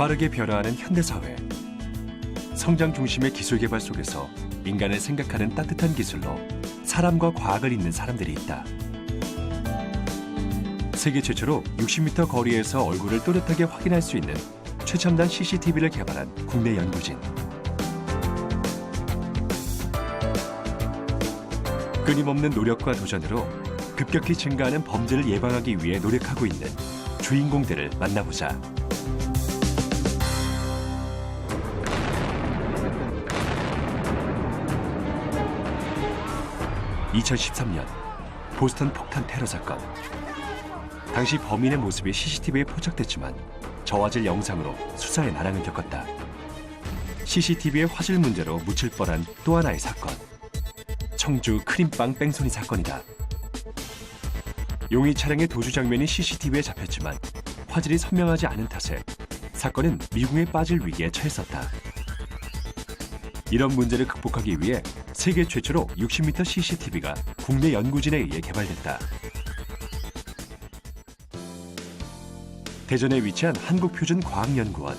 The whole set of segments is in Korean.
빠르게 변화하는 현대사회. 성장 중심의 기술 개발 속에서 인간을 생각하는 따뜻한 기술로 사람과 과학을 잇는 사람들이 있다. 세계 최초로 60m 거리에서 얼굴을 또렷하게 확인할 수 있는 최첨단 CCTV를 개발한 국내 연구진. 끊임없는 노력과 도전으로 급격히 증가하는 범죄를 예방하기 위해 노력하고 있는 주인공들을 만나보자. (2013년) 보스턴 폭탄 테러 사건. 당시 범인의 모습이 CCTV에 포착됐지만 저화질 영상으로 수사의 난항을 겪었다. CCTV의 화질 문제로 묻힐 뻔한 또 하나의 사건. 청주 크림빵 뺑소니 사건이다. 용의 차량의 도주 장면이 CCTV에 잡혔지만 화질이 선명하지 않은 탓에 사건은 미궁에 빠질 위기에 처했었다. 이런 문제를 극복하기 위해 세계 최초로 60m CCTV가 국내 연구진에 의해 개발됐다. 대전에 위치한 한국표준과학연구원.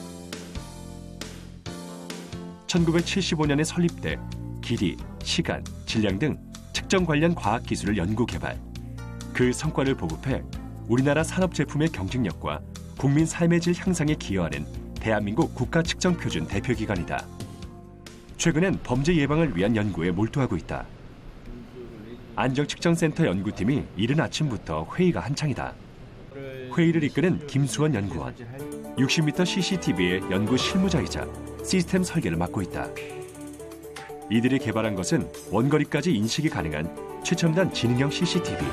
1975년에 설립돼 길이, 시간, 질량 등 측정 관련 과학 기술을 연구 개발. 그 성과를 보급해 우리나라 산업 제품의 경쟁력과 국민 삶의 질 향상에 기여하는 대한민국 국가측정표준 대표기관이다. 최근엔 범죄 예방을 위한 연구에 몰두하고 있다. 안정측정센터 연구팀이 이른 아침부터 회의가 한창이다. 회의를 이끄는 김수원 연구원. 60m CCTV의 연구 실무자이자 시스템 설계를 맡고 있다. 이들이 개발한 것은 원거리까지 인식이 가능한 최첨단 지능형 CCTV.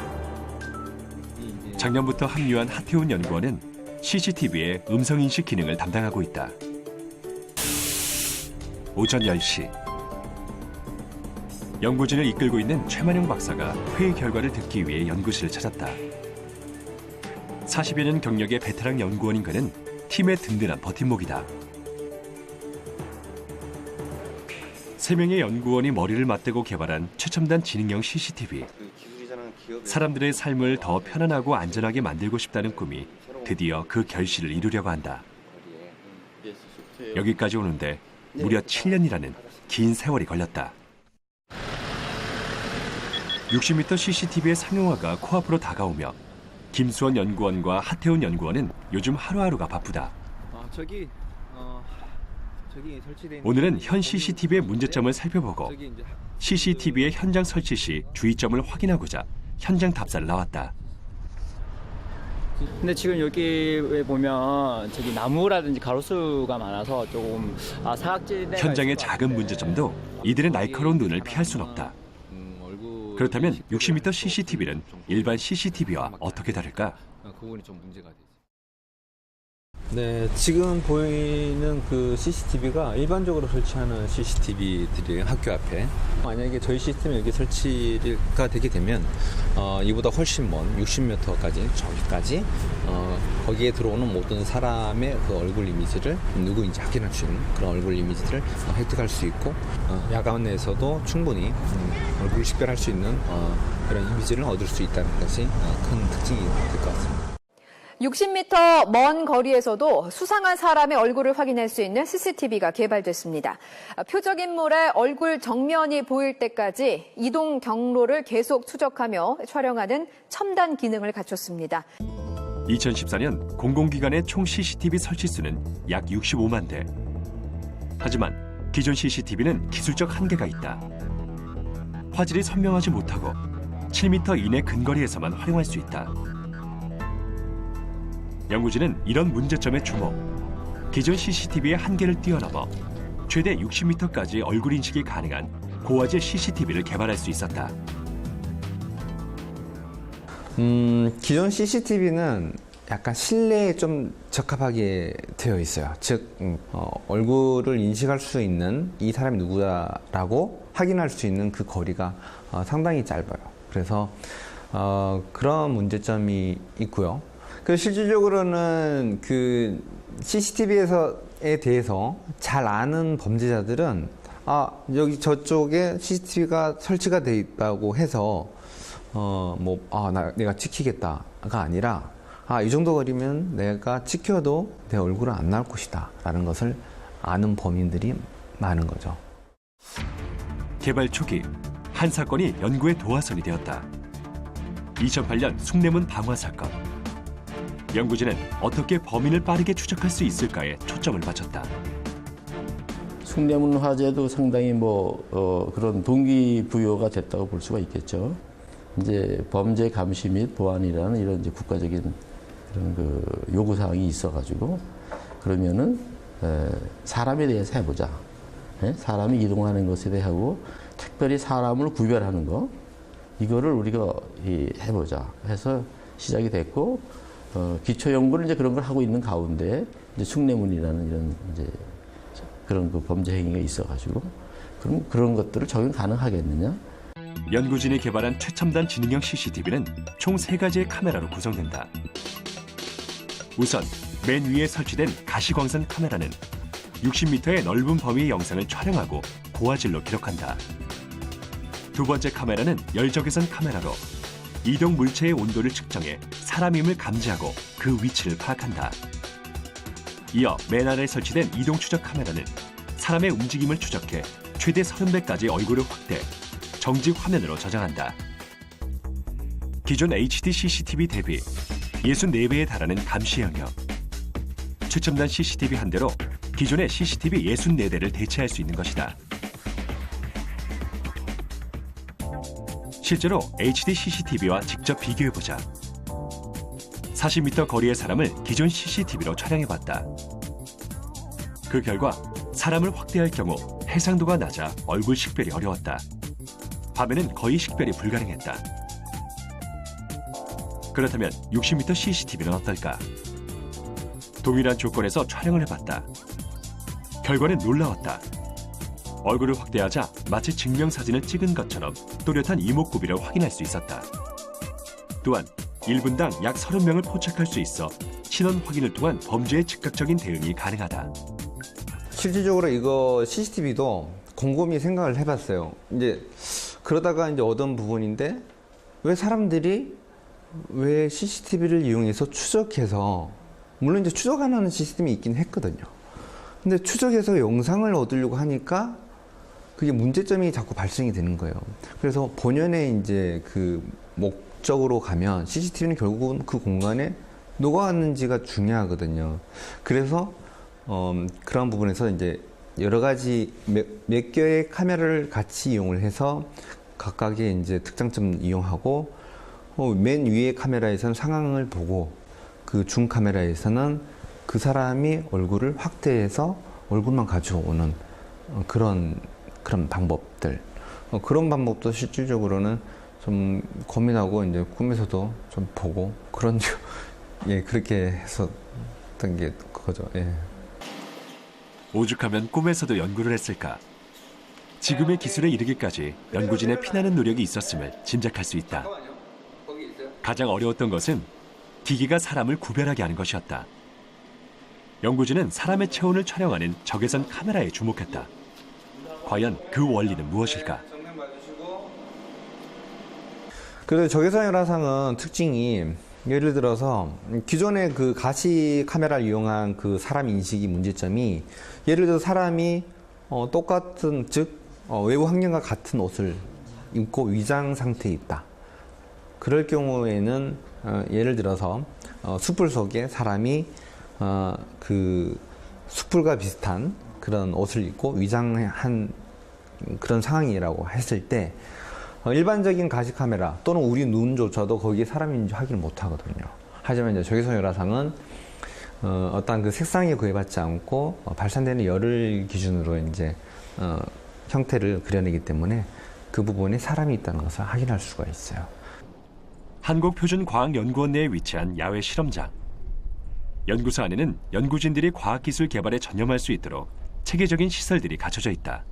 작년부터 합류한 하태훈 연구원은 CCTV의 음성인식 기능을 담당하고 있다. 오전 10시. 연구진을 이끌고 있는 최만영 박사가 회의 결과를 듣기 위해 연구실을 찾았다. 40여 년 경력의 베테랑 연구원인 그는 팀의 든든한 버팀목이다. 3명의 연구원이 머리를 맞대고 개발한 최첨단 지능형 CCTV. 사람들의 삶을 더 편안하고 안전하게 만들고 싶다는 꿈이 드디어 그 결실을 이루려고 한다. 여기까지 오는데 무려 7년이라는 긴 세월이 걸렸다. 60m CCTV의 상용화가 코앞으로 다가오며 김수원 연구원과 하태훈 연구원은 요즘 하루하루가 바쁘다. 오늘은 현 CCTV의 문제점을 살펴보고 CCTV의 현장 설치 시 주의점을 확인하고자 현장 답사를 나왔다. 근데 지금 여기 보면 저기 나무라든지 가로수가 많아서 조금 사각지대가 현장의 작은 문제점도 이들의 날카로운 눈을 피할 수는 없다. 그렇다면 60m CCTV는 일반 CCTV와 어떻게 다를까? 그 부분이 좀 문제가 되지. 네, 지금 보이는 그 CCTV가 일반적으로 설치하는 CCTV들이 학교 앞에 만약에 저희 시스템이 여기 설치가 되게 되면 이보다 훨씬 먼 60m까지 저기까지 거기에 들어오는 모든 사람의 그 얼굴 이미지를 누구인지 확인할 수 있는 그런 얼굴 이미지를 획득할 수 있고 야간 내에서도 충분히 얼굴을 식별할 수 있는 그런 이미지를 얻을 수 있다는 것이 큰 특징이 될 것 같습니다. 60m 먼 거리에서도 수상한 사람의 얼굴을 확인할 수 있는 CCTV가 개발됐습니다. 표적 인물의 얼굴 정면이 보일 때까지 이동 경로를 계속 추적하며 촬영하는 첨단 기능을 갖췄습니다. 2014년 공공기관의 총 CCTV 설치 수는 약 65만 대. 하지만 기존 CCTV는 기술적 한계가 있다. 화질이 선명하지 못하고 7m 이내 근거리에서만 활용할 수 있다. 연구진은 이런 문제점에 주목. 기존 CCTV의 한계를 뛰어넘어 최대 60m까지 얼굴 인식이 가능한 고화질 CCTV를 개발할 수 있었다. 기존 CCTV는 약간 실내에 좀 적합하게 되어 있어요. 즉 얼굴을 인식할 수 있는 이 사람이 누구다라고 확인할 수 있는 그 거리가 상당히 짧아요. 그래서 그런 문제점이 있고요. 그 실질적으로는 그 CCTV에 대해서 잘 아는 범죄자들은 여기 저쪽에 CCTV가 설치가 돼 있다고 해서 내가 지키겠다가 아니라 이 정도 거리면 내가 찍혀도 내 얼굴은 안 나올 것이다 라는 것을 아는 범인들이 많은 거죠. 개발 초기 한 사건이 연구의 도화선이 되었다. 2008년 숭례문 방화 사건. 연구진은 어떻게 범인을 빠르게 추적할 수 있을까에 초점을 맞췄다. 숭례문 화재도 상당히 그런 동기부여가 됐다고 볼 수가 있겠죠. 이제 범죄 감시 및 보안이라는 이런 이제 국가적인 그런 그 요구 사항이 있어가지고 그러면은 사람에 대해서 해보자. 사람이 이동하는 것에 대하고 특별히 사람을 구별하는 거 이거를 우리가 해보자 해서 시작이 됐고 기초 연구를 이제 그런 걸 하고 있는 가운데 이제 숭례문이라는 이런 이제 그런 그 범죄 행위가 있어가지고 그럼 그런 것들을 적용 가능하겠느냐? 연구진이 개발한 최첨단 지능형 CCTV는 총 3가지의 카메라로 구성된다. 우선 맨 위에 설치된 가시광선 카메라는 60m의 넓은 범위의 영상을 촬영하고 고화질로 기록한다. 두 번째 카메라는 열적외선 카메라로 이동 물체의 온도를 측정해 사람임을 감지하고 그 위치를 파악한다. 이어 맨 아래에 설치된 이동 추적 카메라는 사람의 움직임을 추적해 최대 30배까지 얼굴을 확대, 정지 화면으로 저장한다. 기존 HD CCTV 대비 64배에 달하는 감시 영역. 최첨단 CCTV 한 대로 기존의 CCTV 64대를 대체할 수 있는 것이다. 실제로 HD CCTV와 직접 비교해보자. 40m 거리의 사람을 기존 CCTV로 촬영해봤다. 그 결과 사람을 확대할 경우 해상도가 낮아 얼굴 식별이 어려웠다. 밤에는 거의 식별이 불가능했다. 그렇다면 60m CCTV는 어떨까? 동일한 조건에서 촬영을 해봤다. 결과는 놀라웠다. 얼굴을 확대하자 마치 증명사진을 찍은 것처럼 또렷한 이목구비를 확인할 수 있었다. 또한 1분당 약 30명을 포착할 수 있어 신원 확인을 통한 범죄의 즉각적인 대응이 가능하다. 실질적으로 이거 CCTV도 곰곰이 생각을 해봤어요. 이제 그러다가 이제 얻은 부분인데 왜 사람들이 왜 CCTV를 이용해서 추적해서 물론 이제 추적 안 하는 시스템이 있긴 했거든요. 근데 추적해서 영상을 얻으려고 하니까 그게 문제점이 자꾸 발생이 되는 거예요. 그래서 본연의 이제 그 목적으로 가면 CCTV는 결국은 그 공간에 녹아왔는지가 중요하거든요. 그래서 그런 부분에서 이제 여러 가지 몇 개의 카메라를 같이 이용을 해서 각각의 이제 특장점 이용하고 맨 위의 카메라에서는 상황을 보고 그 중 카메라에서는 그 사람이 얼굴을 확대해서 얼굴만 가져오는 그런 방법들. 그런 방법도 실질적으로는 좀 고민하고 이제 꿈에서도 좀 보고 예, 그렇게 했었던 게 그거죠. 예. 오죽하면 꿈에서도 연구를 했을까? 지금의 기술에 이르기까지 연구진의 피나는 노력이 있었음을 짐작할 수 있다. 가장 어려웠던 것은 기기가 사람을 구별하게 하는 것이었다. 연구진은 사람의 체온을 촬영하는 적외선 카메라에 주목했다. 과연 그 원리는 무엇일까? 그래서 적외선 열화상은 특징이 예를 들어서 기존의 그 가시 카메라를 이용한 그 사람 인식이 문제점이 예를 들어 사람이 똑같은 즉 외부 환경과 같은 옷을 입고 위장 상태에 있다. 그럴 경우에는 예를 들어서 숯불 속에 사람이 그 숯불과 비슷한 그런 옷을 입고 위장한 그런 상황이라고 했을 때 일반적인 가시 카메라 또는 우리 눈조차도 거기에 사람인지 확인을 못 하거든요. 하지만 이제 적외선 열화상은 어떤 그 색상에 구애받지 않고 발산되는 열을 기준으로 이제 형태를 그려내기 때문에 그 부분에 사람이 있다는 것을 확인할 수가 있어요. 한국표준과학연구원 내에 위치한 야외 실험장. 연구소 안에는 연구진들이 과학기술 개발에 전념할 수 있도록 체계적인 시설들이 갖춰져 있다.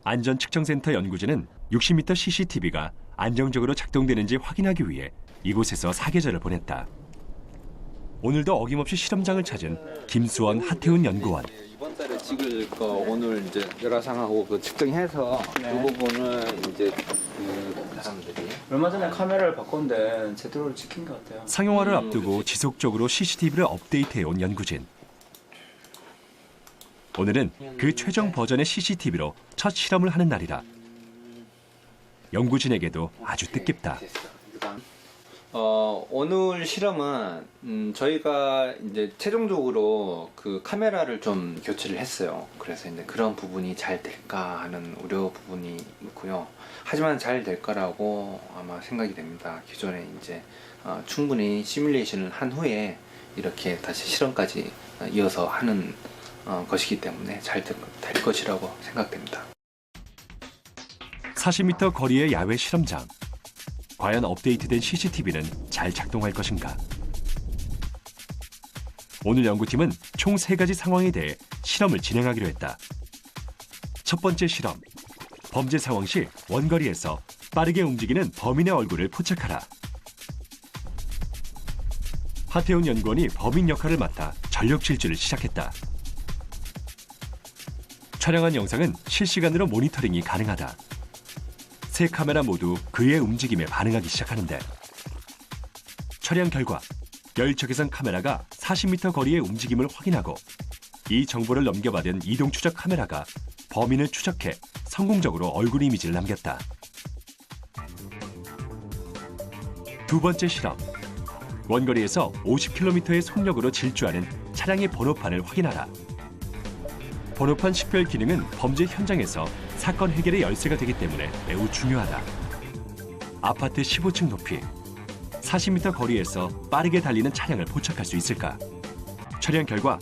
안전측정센터 연구진은 60m CCTV가 안정적으로 작동되는지 확인하기 위해 이곳에서 사계절을 보냈다. 오늘도 어김없이 실험장을 찾은 김수원, 하태훈 연구원. 이번 달에 찍을 거 오늘 이제 열화상하고 그 측정해서 그 부분을 이제 사람들이. 얼마 전에 카메라를 바꿨는데 제대로 찍힌 것 같아요. 상용화를 앞두고 지속적으로 CCTV를 업데이트해온 연구진. 오늘은 그 최종 버전의 CCTV로 첫 실험을 하는 날이라 연구진에게도 아주 뜻깊다. 오늘 실험은 저희가 이제 최종적으로 그 카메라를 좀 교체를 했어요. 그래서 이제 그런 부분이 잘 될까 하는 우려 부분이 있고요. 하지만 잘 될 거라고 아마 생각이 됩니다. 기존에 이제 충분히 시뮬레이션을 한 후에 이렇게 다시 실험까지 이어서 하는 것이기 때문에 잘 될 것이라고 생각됩니다. 40m 거리의 야외 실험장. 과연 업데이트된 CCTV는 잘 작동할 것인가? 오늘 연구팀은 총 3가지 상황에 대해 실험을 진행하기로 했다. 첫 번째 실험. 범죄 상황 시 원거리에서 빠르게 움직이는 범인의 얼굴을 포착하라. 하태훈 연구원이 범인 역할을 맡아 전력 질주를 시작했다. 촬영한 영상은 실시간으로 모니터링이 가능하다. 세 카메라 모두 그의 움직임에 반응하기 시작하는데 촬영 결과 열적외선 카메라가 40m 거리의 움직임을 확인하고 이 정보를 넘겨받은 이동 추적 카메라가 범인을 추적해 성공적으로 얼굴 이미지를 남겼다. 두 번째 실험. 원거리에서 50km의 속력으로 질주하는 차량의 번호판을 확인하라. 번호판 식별 기능은 범죄 현장에서 사건 해결의 열쇠가 되기 때문에 매우 중요하다. 아파트 15층 높이, 40m 거리에서 빠르게 달리는 차량을 포착할 수 있을까? 촬영 결과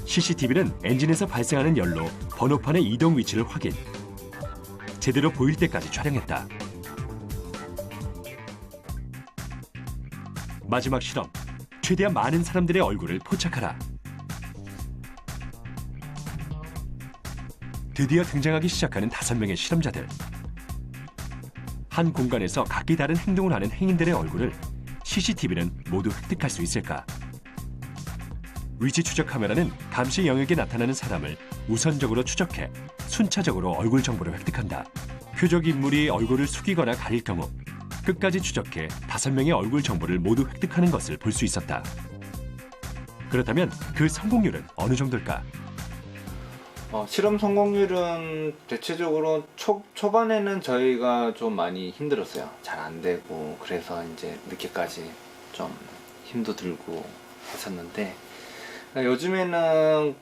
CCTV는 엔진에서 발생하는 열로 번호판의 이동 위치를 확인. 제대로 보일 때까지 촬영했다. 마지막 실험. 최대한 많은 사람들의 얼굴을 포착하라. 드디어 등장하기 시작하는 5명의 실험자들. 한 공간에서 각기 다른 행동을 하는 행인들의 얼굴을 CCTV는 모두 획득할 수 있을까? 위치 추적 카메라는 감시 영역에 나타나는 사람을 우선적으로 추적해 순차적으로 얼굴 정보를 획득한다. 표적 인물이 얼굴을 숙이거나 가릴 경우 끝까지 추적해 5명의 얼굴 정보를 모두 획득하는 것을 볼 수 있었다. 그렇다면 그 성공률은 어느 정도일까? 실험 성공률은 대체적으로 초반에는 저희가 좀 많이 힘들었어요. 잘 안 되고 그래서 이제 늦게까지 좀 힘도 들고 했었는데 요즘에는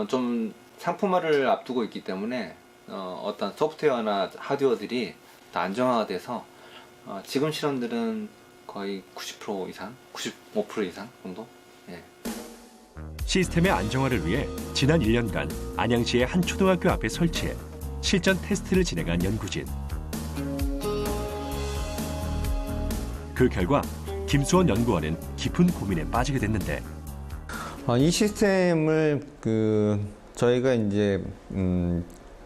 좀 상품화를 앞두고 있기 때문에 어떤 소프트웨어나 하드웨어들이 다 안정화가 돼서 지금 실험들은 거의 90% 이상, 95% 이상 정도? 예. 시스템의 안정화를 위해 지난 1년간 안양시의 한 초등학교 앞에 설치해 실전 테스트를 진행한 연구진. 그 결과 김수원 연구원은 깊은 고민에 빠지게 됐는데 이 시스템을 저희가 이제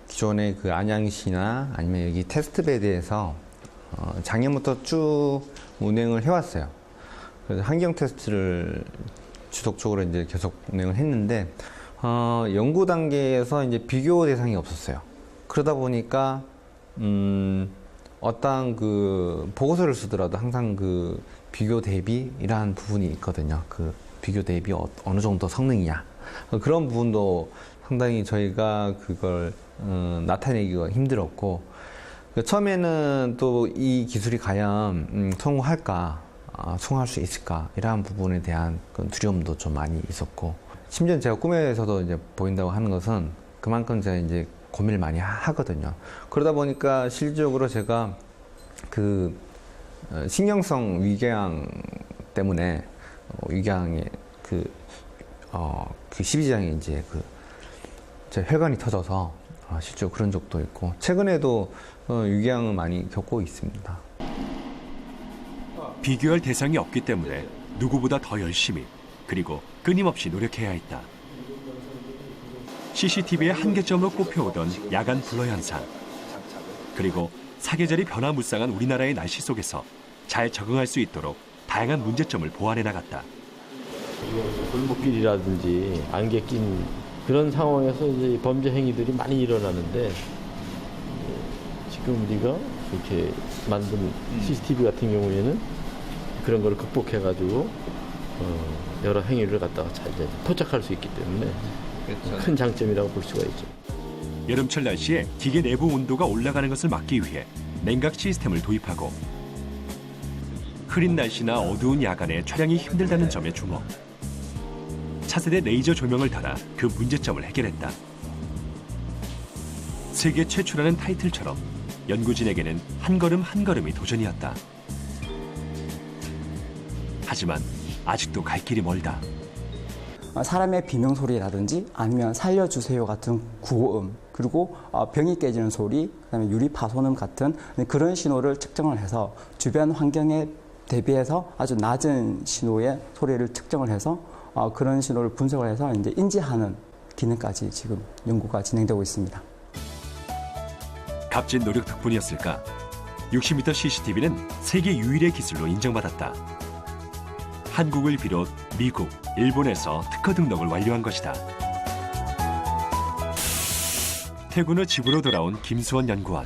기존의 그 안양시나 아니면 여기 테스트베드에서 작년부터 쭉 운행을 해왔어요. 그래서 환경 테스트를 지속적으로 이제 계속 운행을 했는데 연구 단계에서 이제 비교 대상이 없었어요. 그러다 보니까 어떤 그 보고서를 쓰더라도 항상 그 비교 대비이라는 부분이 있거든요. 그 비교 대비 어느 정도 성능이냐 그런 부분도 상당히 저희가 그걸 나타내기가 힘들었고 처음에는 또 이 기술이 과연 성공할까 성공할 수 있을까 이러한 부분에 대한 두려움도 좀 많이 있었고 심지어 제가 꿈에서도 이제 보인다고 하는 것은 그만큼 제가 이제 고민을 많이 하거든요. 그러다 보니까 실질적으로 제가 그 신경성 위궤양 때문에 위궤양에 그 12장에 이제 제 혈관이 터져서 실제로 그런 적도 있고 최근에도 위궤양을 많이 겪고 있습니다. 비교할 대상이 없기 때문에 누구보다 더 열심히 그리고 끊임없이 노력해야 했다. CCTV의 한계점으로 꼽혀오던 야간 블러 현상 그리고 사계절이 변화무쌍한 우리나라의 날씨 속에서 잘 적응할 수 있도록 다양한 문제점을 보완해 나갔다. 골목길이라든지 안개 낀 그런 상황에서 이제 범죄 행위들이 많이 일어나는데 지금 우리가 이렇게 만든 CCTV 같은 경우에는 그런 걸 극복해가지고 여러 행위를 갖다가 잘 이제 포착할 수 있기 때문에 큰 장점이라고 볼 수가 있죠. 여름철 날씨에 기계 내부 온도가 올라가는 것을 막기 위해 냉각 시스템을 도입하고 흐린 날씨나 어두운 야간에 촬영이 힘들다는 점에 주목. 차세대 레이저 조명을 달아 그 문제점을 해결했다. 세계 최초라는 타이틀처럼 연구진에게는 한 걸음 한 걸음이 도전이었다. 하지만 아직도 갈 길이 멀다. 사람의 비명 소리라든지 아니면 살려주세요 같은 구호음, 그리고 병이 깨지는 소리, 그다음에 유리 파손음 같은 그런 신호를 측정을 해서 주변 환경에 대비해서 아주 낮은 신호의 소리를 측정을 해서 그런 신호를 분석을 해서 이제 인지하는 기능까지 지금 연구가 진행되고 있습니다. 값진 노력 덕분이었을까? 60m CCTV는 세계 유일의 기술로 인정받았다. 한국을 비롯 미국, 일본에서 특허 등록을 완료한 것이다. 퇴근 후 집으로 돌아온 김수원 연구원.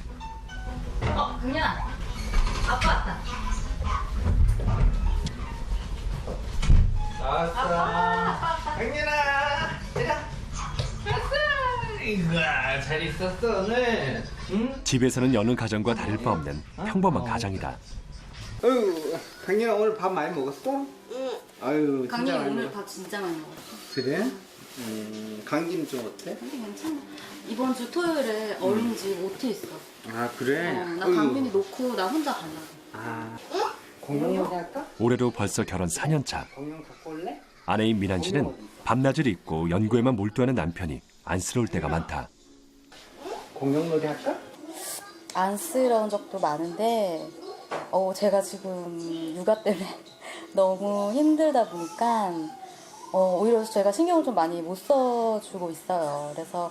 강민아, 아빠 왔다. 아싸. 강민아, 얘들아. 아싸. 잘 있었어 오늘. 응? 집에서는 여느 가정과 다를 바 없는 평범한 가정이다. 아유, 강민아 오늘 밥 많이 먹었어? 응. 아유, 진짜 강민이 많이 오늘 먹었어. 밥 진짜 많이 먹었어. 그래? 감기는 좀 어때? 강민 괜찮아. 이번 주 토요일에 어린이집 OT 있어. 아 그래? 나 강민이 놓고 나 혼자 가려고. 아. 공룡놀이 할까? 올해로 벌써 결혼 4년 차. 공룡 갖고 올래? 아내인 미란 씨는 밤낮을 잊고 연구에만 몰두하는 남편이 안쓰러울 때가 많다. 공룡놀이 할까? 안쓰러운 적도 많은데 제가 지금 육아 때문에 너무 힘들다 보니까 오히려 제가 신경을 좀 많이 못 써주고 있어요. 그래서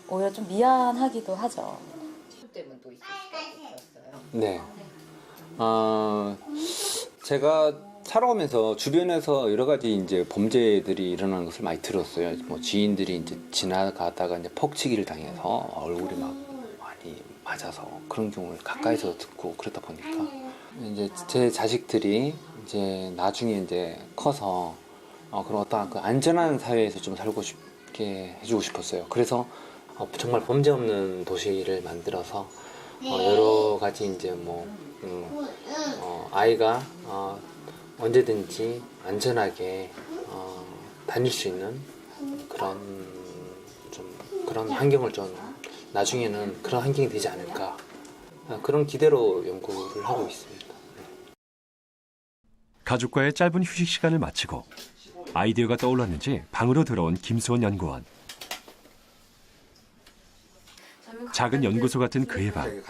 오히려 좀 미안하기도 하죠. 네. 제가 살아오면서 주변에서 여러 가지 이제 범죄들이 일어나는 것을 많이 들었어요. 뭐 지인들이 이제 지나가다가 이제 퍽치기를 당해서 얼굴이 막 많이 맞아서 그런 경우를 가까이서 듣고 그러다 보니까 이제 제 자식들이 이제 나중에 이제 커서 그런 어떤 그 안전한 사회에서 좀 살고 싶게 해주고 싶었어요. 그래서 정말 범죄 없는 도시를 만들어서 여러 가지 이제 뭐 아이가 언제든지 안전하게 다닐 수 있는 그런 환경을 좀 나중에는 그런 환경이 되지 않을까 그런 기대로 연구를 하고 있습니다. 가족과의 짧은 휴식 시간을 마치고 아이디어가 떠올랐는지 방으로 들어온 김수원 연구원. 작은 연구소 같은 그의 방.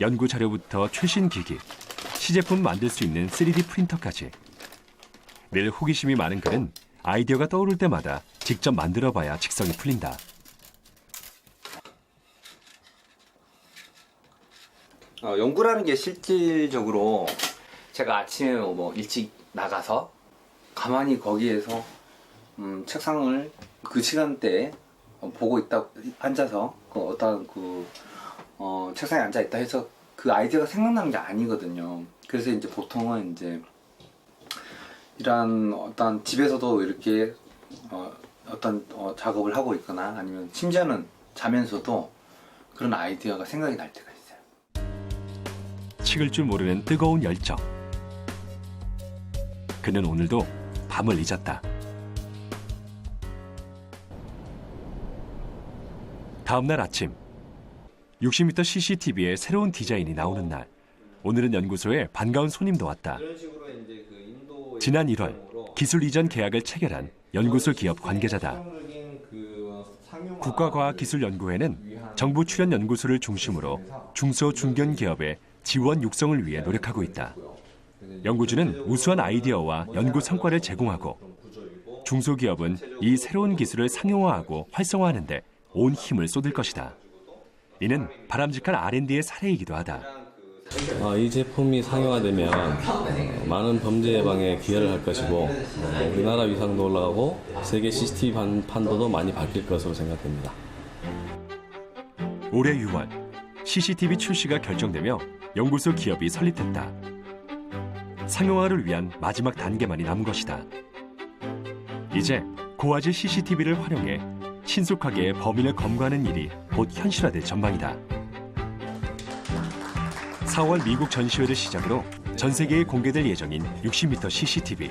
연구 자료부터 최신 기기, 시제품 만들 수 있는 3D 프린터까지. 늘 호기심이 많은 그는 아이디어가 떠오를 때마다 직접 만들어봐야 직성이 풀린다. 연구라는 게 실질적으로 제가 아침에 뭐 일찍 나가서 가만히 거기에서 책상을 그 시간대에 보고 있다 앉아서 어떤 책상에 앉아 있다 해서 그 아이디어가 생각나는 게 아니거든요. 그래서 이제 보통은 이제 이런 어떤 집에서도 이렇게 어떤 작업을 하고 있거나 아니면 심지어는 자면서도 그런 아이디어가 생각이 날 때가 있어요. 식을 줄 모르는 뜨거운 열정. 그는 오늘도 밤을 잊었다. 다음 날 아침 60m CCTV의 새로운 디자인이 나오는 날. 오늘은 연구소에 반가운 손님도 왔다. 지난 1월 기술 이전 계약을 체결한 연구소 기업 관계자다. 국가과학기술연구회는 정부 출연 연구소를 중심으로 중소 중견 기업의 지원 육성을 위해 노력하고 있다. 연구진은 우수한 아이디어와 연구 성과를 제공하고 중소기업은 이 새로운 기술을 상용화하고 활성화하는 데 온 힘을 쏟을 것이다. 이는 바람직한 R&D의 사례이기도 하다. 이 제품이 상용화되면 많은 범죄 예방에 기여를 할 것이고 우리나라 위상도 올라가고 세계 CCTV 판도도 많이 바뀔 것으로 생각됩니다. 올해 6월 CCTV 출시가 결정되며 연구소 기업이 설립됐다. 상용화를 위한 마지막 단계만이 남은 것이다. 이제 고화질 CCTV를 활용해 신속하게 범인을 검거하는 일이 곧 현실화될 전망이다. 4월 미국 전시회를 시작으로 전 세계에 공개될 예정인 60m CCTV.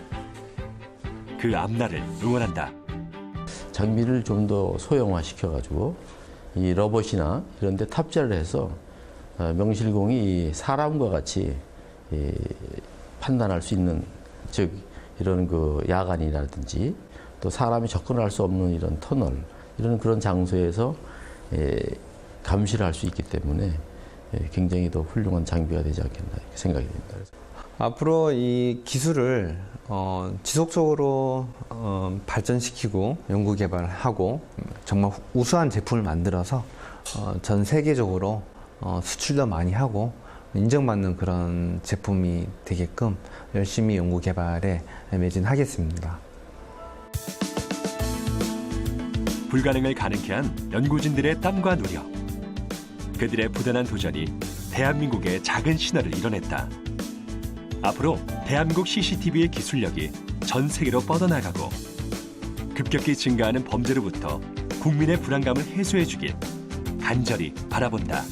그 앞날을 응원한다. 장비를 좀 더 소형화시켜가지고 이 로봇이나 이런 데 탑재를 해서 명실공히 사람과 같이 판단할 수 있는, 즉 이런 그 야간이라든지 또 사람이 접근할 수 없는 이런 터널, 이런 그런 장소에서 감시를 할 수 있기 때문에 굉장히 더 훌륭한 장비가 되지 않겠나 이렇게 생각이 됩니다. 앞으로 이 기술을 지속적으로 발전시키고 연구 개발하고 정말 우수한 제품을 만들어서 전 세계적으로 수출도 많이 하고 인정받는 그런 제품이 되게끔 열심히 연구 개발에 매진하겠습니다. 불가능을 가능케 한 연구진들의 땀과 노력. 그들의 부단한 도전이 대한민국의 작은 신화를 이뤄냈다. 앞으로 대한민국 CCTV의 기술력이 전 세계로 뻗어나가고 급격히 증가하는 범죄로부터 국민의 불안감을 해소해주길 간절히 바라본다.